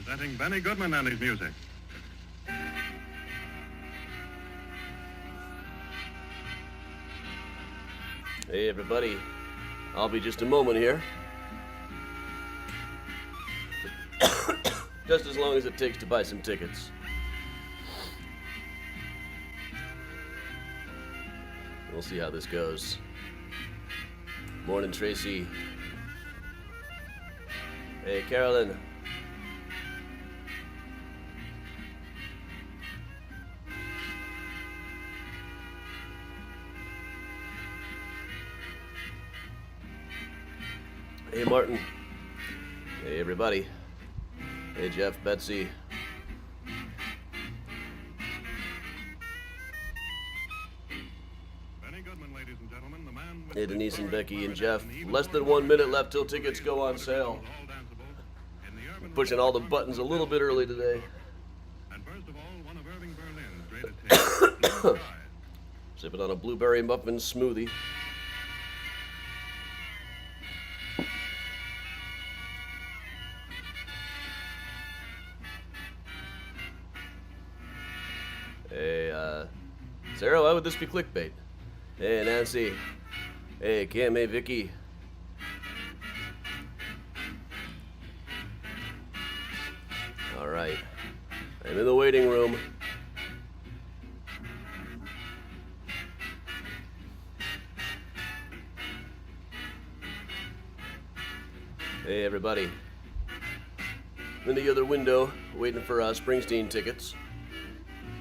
Presenting Benny Goodman and his music. Hey, everybody. I'll be just a moment here. Just as long as it takes to buy some tickets. We'll see how this goes. Morning, Tracy. Hey, Carolyn. Hey, Martin. Hey, everybody. Hey, Jeff, Betsy. Benny Goodman, ladies and gentlemen, the man with Hey, Denise and Becky and Jeff. Less than 1 minute left till tickets go on sale. I'm pushing all the buttons a little bit early today. And first of all, one of Irving Berlin's greatest hits. Sipping on a blueberry muffin smoothie. Hey, Sarah, why would this be clickbait? Hey, Nancy. Hey, Cam, hey, Vicky. All right. I'm in the waiting room. Hey, everybody. I'm in the other window, waiting for Springsteen tickets.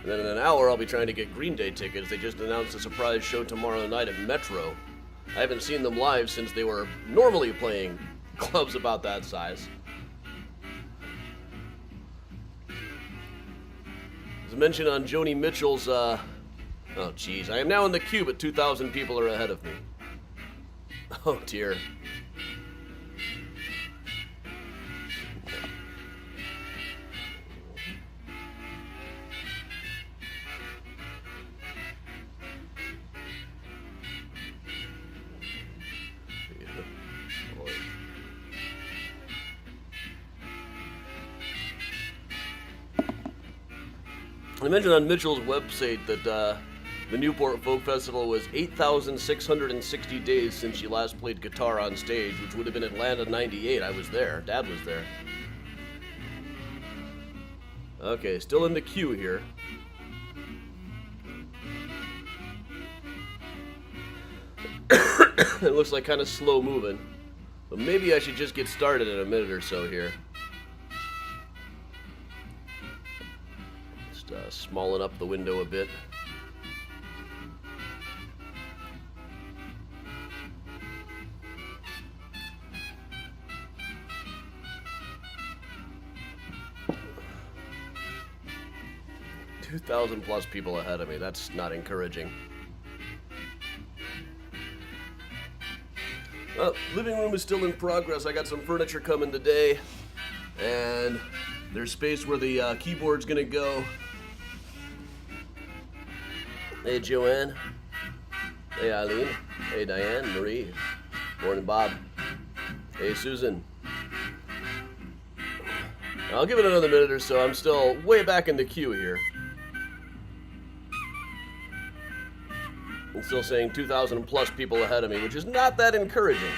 And then in an hour, I'll be trying to get Green Day tickets. They just announced a surprise show tomorrow night at Metro. I haven't seen them live since they were normally playing clubs about that size. As mentioned on Joni Mitchell's, oh geez, I am now in the queue, but 2,000 people are ahead of me. Oh dear. I mentioned on Mitchell's website that the Newport Folk Festival was 8,660 days since she last played guitar on stage, which would have been Atlanta '98. I was there. Dad was there. Okay, still in the queue here. It looks like kind of slow moving, but maybe I should just get started in a minute or so here. Smalling up the window a bit. $2,000 plus people ahead of me. That's not encouraging. Well, living room is still in progress. I got some furniture coming today, and there's space where the keyboard's gonna go. Hey, Joanne. Hey, Eileen. Hey, Diane, Marie. Morning, Bob. Hey, Susan. I'll give it another minute or so. I'm still way back in the queue here. I'm still saying 2,000 plus people ahead of me, which is not that encouraging.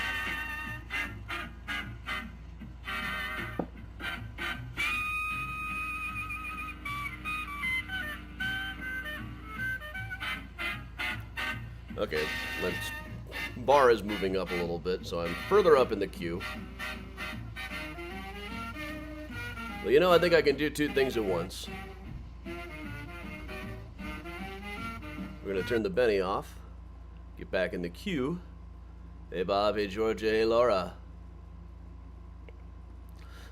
Okay, my bar is moving up a little bit, so I'm further up in the queue. Well, you know, I think I can do two things at once. We're going to turn the Benny off, get back in the queue. Hey, Bob. Hey, Georgia. Hey, Laura.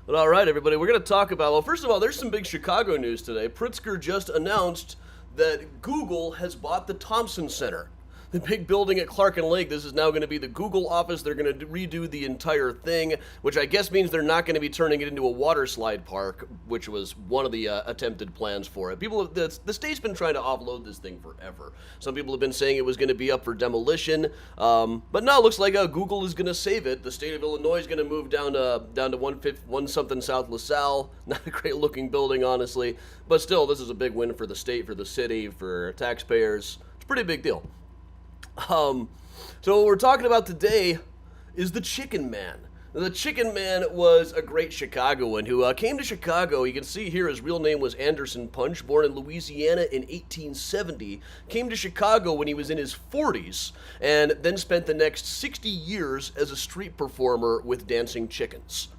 But all right, everybody, we're going to talk about, well, first of all, there's some big Chicago news today. Pritzker just announced that Google has bought the Thompson Center. The big building at Clark and Lake, this is now going to be the Google office. They're going to redo the entire thing, which I guess means they're not going to be turning it into a water slide park, which was one of the attempted plans for it. The state's been trying to offload this thing forever. Some people have been saying it was going to be up for demolition, but now it looks like Google is going to save it. The state of Illinois is going to move down to 1 something South LaSalle. Not a great looking building, honestly, but still, this is a big win for the state, for the city, for taxpayers. It's a pretty big deal. So what we're talking about today is the Chicken Man. Now, the Chicken Man was a great Chicagoan who came to Chicago. You can see here his real name was Anderson Punch, born in Louisiana in 1870, came to Chicago when he was in his 40s, and then spent the next 60 years as a street performer with dancing chickens.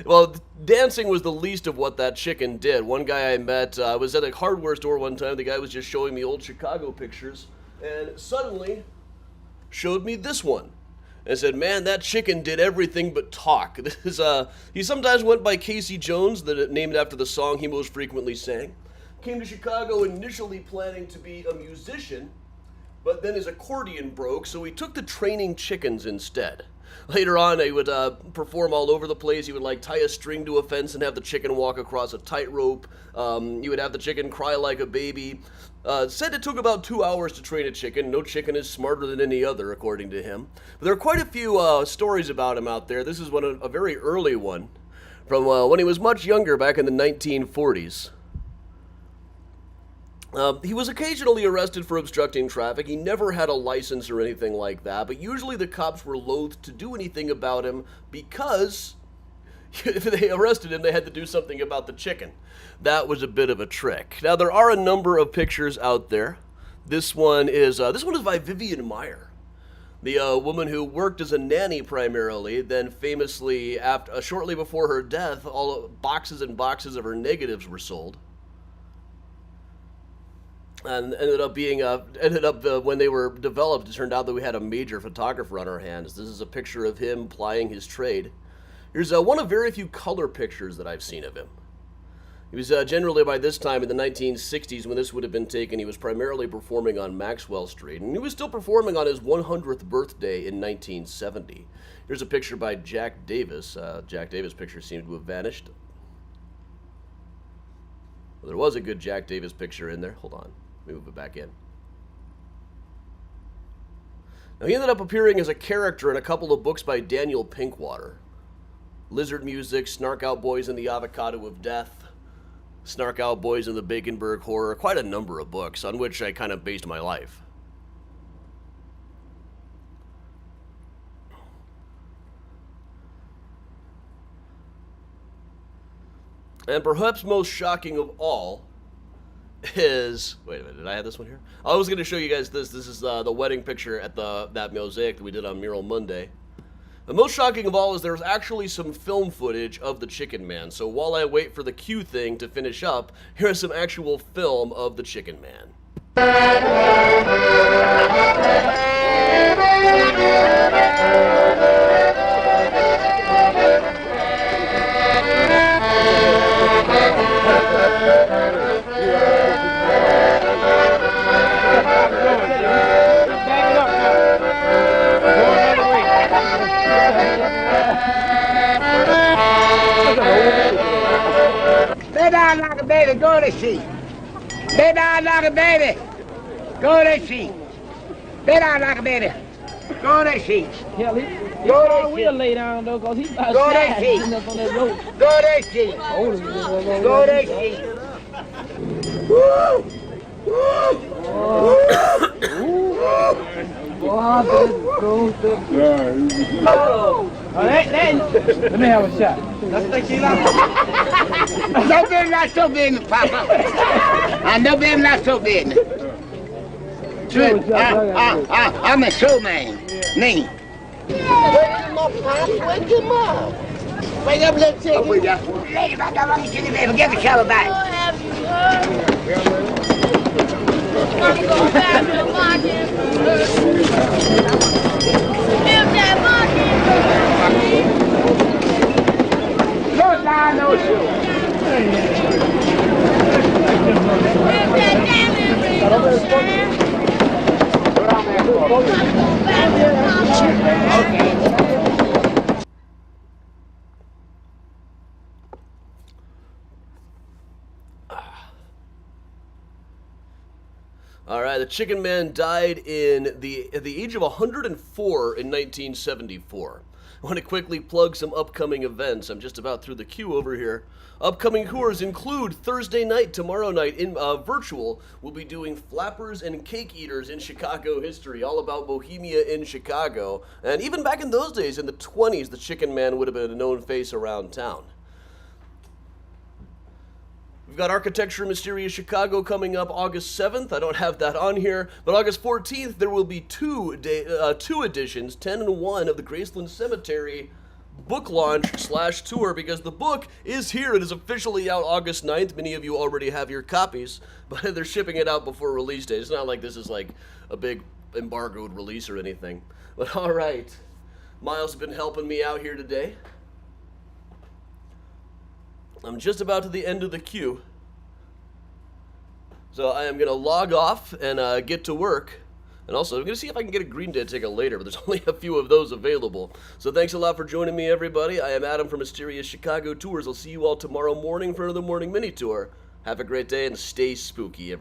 Well, dancing was the least of what that chicken did. One guy I met, I was at a hardware store one time. The guy was just showing me old Chicago pictures, and suddenly showed me this one and said, man, that chicken did everything but talk. This is, he sometimes went by Casey Jones, named after the song he most frequently sang. Came to Chicago initially planning to be a musician, but then his accordion broke, so he took to training chickens instead. Later on, he would perform all over the place. He would tie a string to a fence and have the chicken walk across a tightrope. You would have the chicken cry like a baby. Said it took about 2 hours to train a chicken. No chicken is smarter than any other, according to him. But there are quite a few stories about him out there. This is a very early one from when he was much younger, back in the 1940s. He was occasionally arrested for obstructing traffic. He never had a license or anything like that, but usually the cops were loath to do anything about him because if they arrested him, they had to do something about the chicken. That was a bit of a trick. Now, there are a number of pictures out there. This one is by Vivian Maier, the woman who worked as a nanny primarily, then famously, shortly before her death, all boxes and boxes of her negatives were sold. And ended up when they were developed, it turned out that we had a major photographer on our hands. This is a picture of him plying his trade. Here's one of very few color pictures that I've seen of him. He was generally, by this time in the 1960s, when this would have been taken, he was primarily performing on Maxwell Street, and he was still performing on his 100th birthday in 1970. Here's a picture by Jack Davis. Jack Davis' picture seemed to have vanished. Well, there was a good Jack Davis picture in there. Hold on. Let me move it back in. Now, he ended up appearing as a character in a couple of books by Daniel Pinkwater. Lizard Music, Snark Out Boys and the Avocado of Death, Snark Out Boys and the Baconburg Horror, quite a number of books on which I kind of based my life. And perhaps most shocking of all is... Wait a minute, did I have this one here? I was going to show you guys this. This is the wedding picture at that mosaic that we did on Mural Monday. The most shocking of all is there's actually some film footage of the Chicken Man. So while I wait for the cue thing to finish up, here is some actual film of the Chicken Man. Lay down like a baby, go to sleep. Lay down like a baby, go to sleep. Lay down like a baby, go to sleep. Hell, he Go to will lay down though, cause he's about Go to to sleep. up on that rope. Go to sleep. Go to sleep. Woo! Let me have a shot. No business, not so business, Papa. And no business, not so business. I'm a show man. Me. Wake him up, Pop. Wake him up. Wake up, little chicken. Lady, back up, let me get you, baby. Get the shovel back. Wanna go back to the market. Live that market. No time, no show. Live that diamond ring. All right, the Chicken Man died at the age of 104 in 1974. I want to quickly plug some upcoming events. I'm just about through the queue over here. Upcoming tours include Thursday night, tomorrow night, in virtual. We'll be doing Flappers and Cake Eaters in Chicago history, all about Bohemia in Chicago. And even back in those days, in the 20s, the Chicken Man would have been a known face around town. We've got Architecture Mysterious Chicago coming up August 7th. I don't have that on here. But August 14th, there will be two editions, 10 and 1, of the Graceland Cemetery book launch/tour, because the book is here. It is officially out August 9th. Many of you already have your copies, but they're shipping it out before release date. It's not like this is like a big embargoed release or anything. But all right, Miles has been helping me out here today. I'm just about to the end of the queue, so I am going to log off and get to work. And also, I'm going to see if I can get a Green Day ticket later, but there's only a few of those available. So thanks a lot for joining me, everybody. I am Adam from Mysterious Chicago Tours. I'll see you all tomorrow morning for another morning mini tour. Have a great day and stay spooky, everybody.